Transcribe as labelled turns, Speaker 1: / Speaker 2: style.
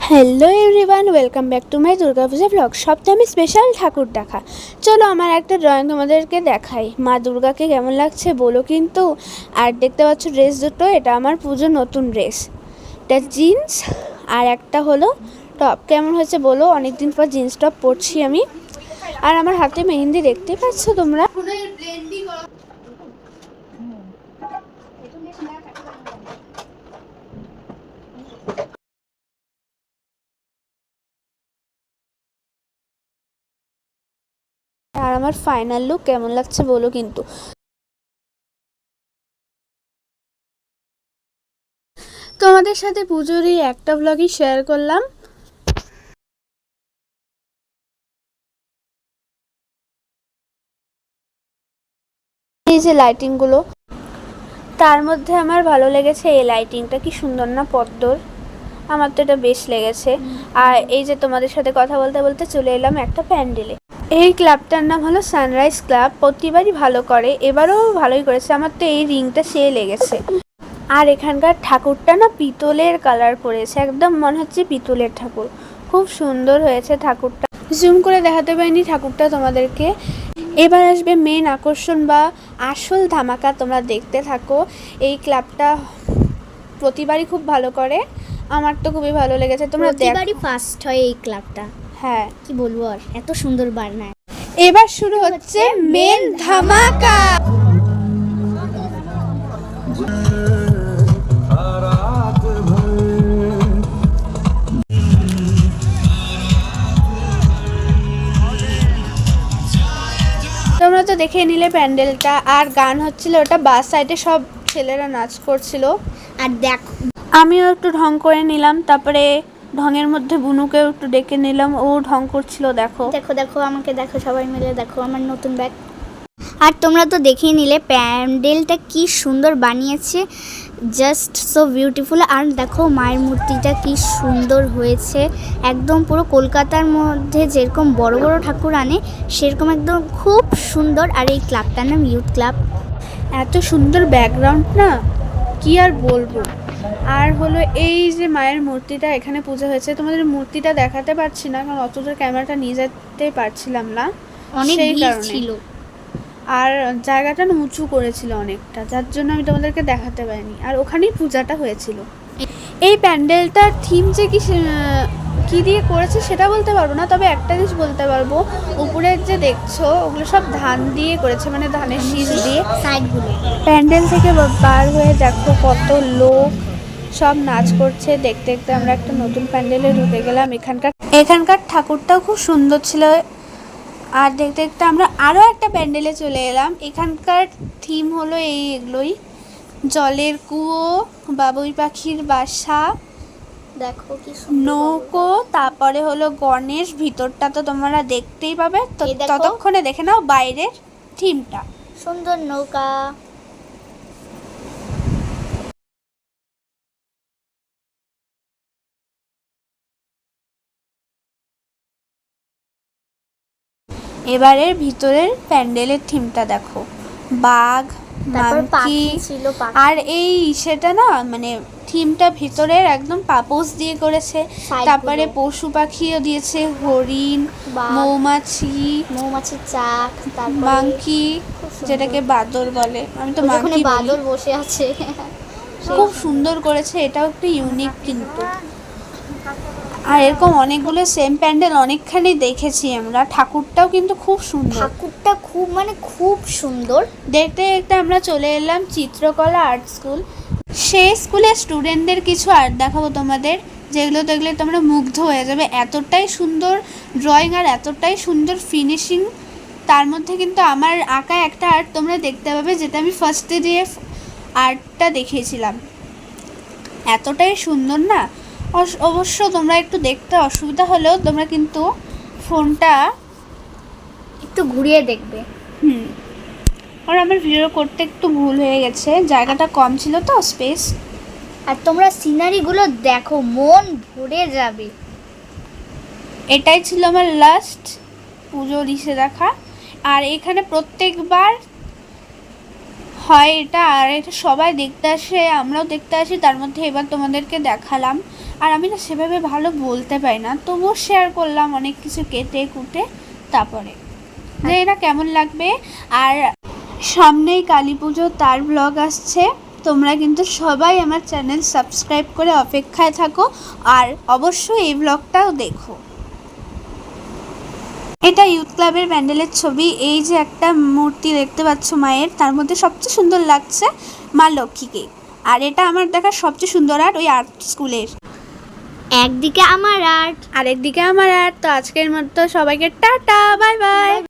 Speaker 1: Hello everyone, welcome back to my Durga Puja blog. Saptami special ঠাকুর দেখা। চলো আমার একটা ড্রয়িং তোমাদেরকে দেখাই। মা দুর্গাকে কেমন লাগছে বলো কিন্তু। আর দেখতে পাচ্ছ ড্রেস দুটো, এটা আমার পুজোর নতুন ড্রেস। এটা জিন্স আর একটা হলো টপ। কেমন হয়েছে বলো, অনেকদিন পর জিন্স টপ পরছি আমি। আর আমার হাতে মেহেন্দি দেখতে পাচ্ছ তোমরা। আর আমার ফাইনাল লুক কেমন লাগছে বলো কিন্তু। তোমাদের সাথে পুজোর এই একটা ব্লগই শেয়ার করলাম। এই যে লাইটিংগুলো, তার মধ্যে আমার ভালো লেগেছে এই লাইটিংটা, কি সুন্দর না পদ্মর। আমার তো এটা বেশ লেগেছে। আর এই যে তোমাদের সাথে কথা বলতে বলতে চলে এলাম একটা প্যান্ডেলে। এই ক্লাবটার নাম হলো সানরাইজ ক্লাব। প্রতিবারই ভালো করে, এবারও ভালোই করেছে। আমার তো এই রিংটা সে লেগেছে। আর এখানকার ঠাকুরটা না পিতলের কালার করেছে, একদম মনে হচ্ছে পিতলের ঠাকুর। খুব সুন্দর হয়েছে ঠাকুরটা। জুম করে দেখাতে পারিনি ঠাকুরটা তোমাদেরকে। এবার আসবে মেন আকর্ষণ বা আসল ধামাকা, তোমরা দেখতে থাকো। এই ক্লাবটা প্রতিবারই খুব ভালো করে, আমার তো খুবই ভালো লেগেছে। তোমরা
Speaker 2: প্রতিবারই ফার্স্ট হয় এই ক্লাবটা।
Speaker 1: হ্যাঁ,
Speaker 2: কি বলবো, আর এত সুন্দর বানায়।
Speaker 1: এবার শুরু হচ্ছে মেন ধামাকা। তোমরা তো দেখে নিলে প্যান্ডেলটা। আর গান হচ্ছিল, ওটা বাস সাইডে সব ছেলেরা নাচ করছিল।
Speaker 2: আর দেখো,
Speaker 1: আমিও একটু ঢং করে নিলাম। তারপরে ঢঙের মধ্যে বুনুকেও একটু ডেকে নিলাম, ও ঢং করছিল। দেখো
Speaker 2: দেখো দেখো আমাকে দেখো, সবাই মিলে দেখো আমার নতুন ব্যাগ। আর তোমরা তো দেখেই নিলে প্যান্ডেলটা কি সুন্দর বানিয়েছে, জাস্ট সো বিউটিফুল। আর দেখো মায়ের মূর্তিটা কি সুন্দর হয়েছে, একদম পুরো কলকাতার মধ্যে যেরকম বড় বড় ঠাকুর আনে সেরকম একদম খুব সুন্দর। আর এই ক্লাবটার নাম ইউথ ক্লাব।
Speaker 1: এত সুন্দর ব্যাকগ্রাউন্ড না, কি আর বলবো। আর হলো এই যে মায়ের মূর্তিটা এখানে পুজো হয়েছে, তোমাদের মূর্তিটা দেখাতে পারছি না কারণ অত দূর ক্যামেরাটা নিয়ে যেতে পারছিলাম না,
Speaker 2: অনেক
Speaker 1: সেই
Speaker 2: ভিড়
Speaker 1: কারণে।
Speaker 2: ছিল।
Speaker 1: আর জায়গাটা না উঁচু করেছিল অনেকটা, যার জন্য আমি তোমাদেরকে দেখাতে পারিনি। আর ওখানেই পূজাটা হয়েছিল। এই প্যান্ডেলটার থিম যে কি দিয়ে করেছে সেটা বলতে পারবো না, তবে একটা জিনিস বলতে পারবো, উপরের যে দেখছো ওগুলো সব ধান দিয়ে করেছে, মানে ধানের শীষ দিয়ে।
Speaker 2: সাইডগুলো
Speaker 1: প্যান্ডেল থেকে বার হয়ে দেখো কত লোক সব নাচ করছে। দেখতে দেখতে আমরা একটা নতুন প্যান্ডেলে ঢুকে গেলাম। এখানকার ঠাকুরটাও খুব সুন্দর ছিল। আর দেখতে দেখতে আমরা আরও একটা প্যান্ডেলে চলে এলাম। এখানকার থিম হলো এগুলোই, জলের কুয়ো, বাবুই পাখির বাসা,
Speaker 2: দেখো কি সুন্দর
Speaker 1: নৌকো, তারপরে হলো গণেশ। ভিতরটা তো তোমরা দেখতেই পাবে, তো
Speaker 2: এই দেখো।
Speaker 1: ততক্ষণে দেখে নাও বাইরের থিমটা।
Speaker 2: সুন্দর নৌকা।
Speaker 1: এবারের ভিতরের প্যান্ডেলের থিমটা দেখো, বাঘ,
Speaker 2: তারপর
Speaker 1: মাংকি।
Speaker 2: পাখি ছিল, পাখি।
Speaker 1: আর এই সেটা না, মানে থিমটা ভিতরের একদম পাপোশ দিয়ে করেছে।
Speaker 2: সাইডগুলো।
Speaker 1: তারপরে পশু পাখিও দিয়েছে, হরিণ,
Speaker 2: বাঘ,
Speaker 1: মৌমাছি,
Speaker 2: মৌমাছির চাক, তারপরে
Speaker 1: মাংকি,
Speaker 2: খুব সুন্দর।
Speaker 1: যেটাকে বাদর বলে, আমি তো
Speaker 2: ওই যে ওখানে
Speaker 1: মাংকি বলি।
Speaker 2: বাদর বসে আছে।
Speaker 1: খুব সুন্দর করেছে, এটাও একটু ইউনিক কিন্তু। আর এরকম অনেকগুলো সেম প্যান্ডেল অনেকখানি দেখেছি আমরা। ঠাকুরটাও কিন্তু খুব সুন্দর,
Speaker 2: ঠাকুরটা খুব মানে খুব সুন্দর।
Speaker 1: দেখতে দেখতে আমরা চলে এলাম চিত্রকলা আর্ট স্কুল। সেই স্কুলের স্টুডেন্টদের কিছু আর্ট দেখাবো তোমাদের, যেগুলো দেখলে তোমরা মুগ্ধ হয়ে যাবে। এতটাই সুন্দর ড্রয়িং আর এতটাই সুন্দর ফিনিশিং। তার মধ্যে কিন্তু আমার আঁকা একটা আর্ট তোমরা দেখতে পাবে, যেটা আমি ফার্স্টে দিয়ে আর্টটা দেখিয়েছিলাম। এতটাই সুন্দর না, অবশ্য তোমরা একটু দেখতে অসুবিধা হলেও তোমরা কিন্তু ফোনটা
Speaker 2: একটু ঘুরিয়ে দেখবে।
Speaker 1: আর আমার ভিডিও করতে একটু ভুল হয়ে গেছে, জায়গাটা কম ছিল তো, স্পেস।
Speaker 2: আর তোমরা সিনারিগুলো দেখো, মন ভরে যাবে।
Speaker 1: এটাই ছিল আমার লাস্ট পুজো দিশে দেখা। আর এখানে প্রত্যেকবার হয় এটা, আর এটা সবাই দেখতে আসে, আমরাও দেখতে আসি, তার মধ্যে এবার তোমাদেরকে দেখালাম। আর আমি না সেভাবে ভালো বলতে পারি না, তবুও শেয়ার করলাম অনেক কিছু কেটে কুটে। তারপরে যে এটা কেমন লাগবে। আর সামনেই কালী পুজো, তার ব্লগ আসছে, তোমরা কিন্তু সবাই আমার চ্যানেল সাবস্ক্রাইব করে অপেক্ষায় থাকো, আর অবশ্যই এই ব্লগটাও দেখো। এটা ইউথ ক্লাবের প্যান্ডেলের ছবি। এই যে একটা মূর্তি দেখতে পাচ্ছ মায়ের, তার মধ্যে সবচেয়ে সুন্দর লাগছে মা লক্ষ্মীকে। আর এটা আমার দেখা সবচেয়ে সুন্দর আর্ট ওই আর্ট স্কুলের।
Speaker 2: একদিকে আমার আর্ট,
Speaker 1: আরেকদিকে আমার আর্ট। তো আজকের মতো সবাইকে টাটা, বাই বাই।